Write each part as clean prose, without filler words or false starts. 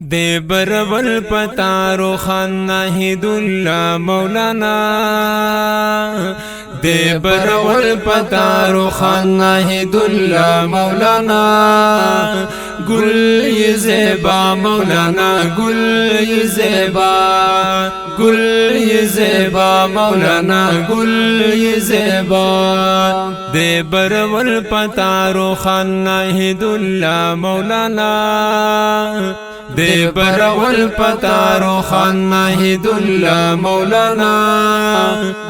دے برول پتارو خان ناہید اللہ مولانا دے برول پتارو خان ناہید اللہ مولانا گل یہ زیبا مولانا گل یہ زیبا گل یہ زیبا مولانا گل یہ زیبا دے برول پتارو خان ناہید اللہ مولانا دے برول پتارو خان ناہید اللہ مولانا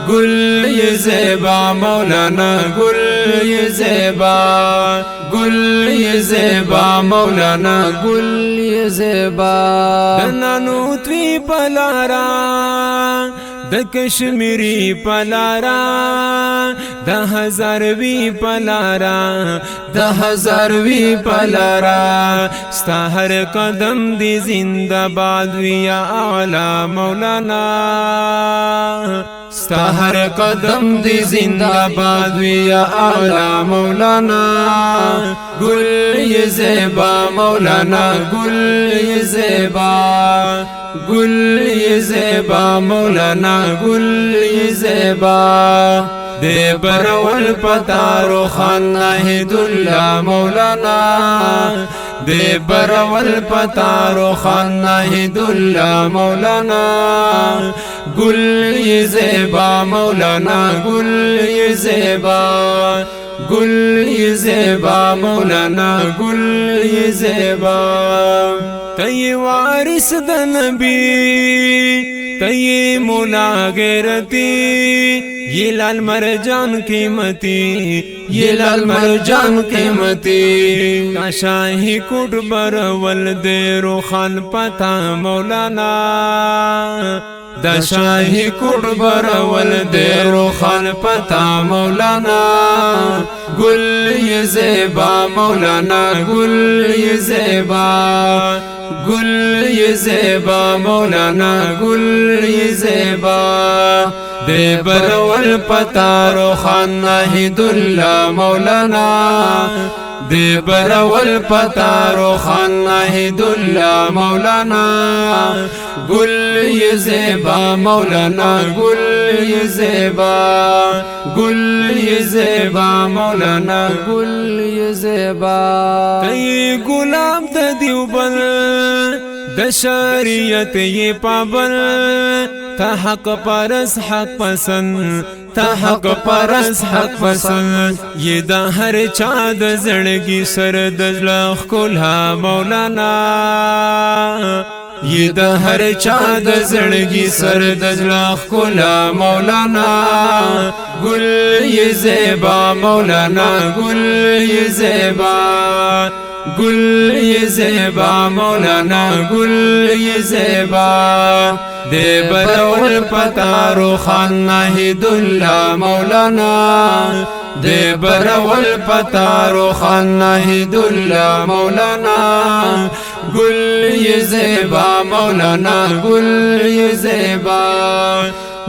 گل یہ زیبا مولانا گل یہ زیبا گل یہ زیبا مولانا گل یہ زیبا دنانو توی پلارا د کشمیری پلارا د ہزاروی پلارا د ہزاروی پلارا ستا ہر قدم دی زندہ باد وی یا اعلی مولانا ستا ہر قدم دی زندہ باد وی یا اعلی مولانا گل یہ زیبا مولانا گل یہ زیبا گل یہ زیبا مولانا گل یہ زیبا دے برول پتارو خان ناہید اللہ مولانا دے برول پتارو خان ناہید اللہ مولانا گل یہ زیبا مولانا گل یہ زیبا گل یہ زیبا مولانا گل یہ زیبا تی وارث د نبی تی مولا غیرتی یہ لال مرجان قیمتی یہ لال مرجان قیمتی کا شاہی کوٹ برول دے روخان پتا مولانا دا شاہی کوٹ برول دے روخان پتا مولانا گل یہ زیبا مولانا گل یہ زیبا گل یہ زیبا مولانا گل یہ زیبا دے برول پتارو خان ناہید اللہ مولانا دے برول پتارو خان ناہید اللہ مولانا گل یہ زیبا مولانا گل یہ زیبا گل یہ زیبا مولانا گل یہ زیبا تی غلام د دیوبند د شریعت یہ پابند تا حق پرس حق پسند تا حق پرس حق پسند یہ دا ہر چاد زڑگی سر دجلخ کلها مولانا یہ دا ہر چاد زڑگی سر دجلخ کلها مولانا گل یہ زیبا مولانا گل یہ زیبا گل یہ زیبا مولانا گل یہ زیبا دے برول پتارو خان ناہید اللہ مولانا دے برول پتارو خان ناہید اللہ مولانا گل یہ زیبا مولانا گل یہ زیبا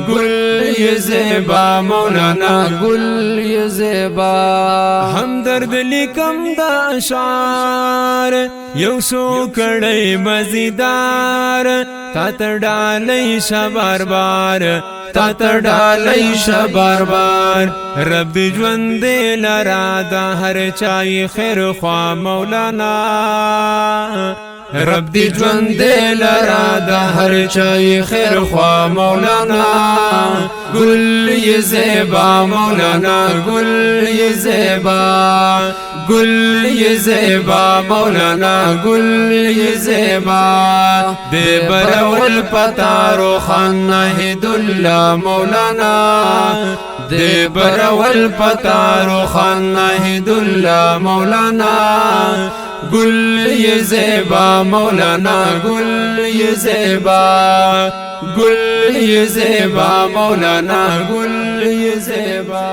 گل یہ زیبا مولانا گل یہ زیبا ہمدرد لکم دا اشعار یو سو کڑی مزیدار تا تڑالی شبار بار تا تڑالی شبار بار رب جوندے لرا دا ہر چائی خیر خواہ مولانا رب دی جوندے لرا دا ہر چائی خیر خواہ مولانا گل یہ زیبا مولانا گل یہ زیبا گل یہ زیبا مولانا گل یہ زیبا دے برول پتارو خان ناہید اللہ مولانا دے برول پتارو خان ناہید اللہ مولانا گل یہ زیبا مولانا گل یہ زیبا گل یہ زیبا مولانا گل یہ زیبا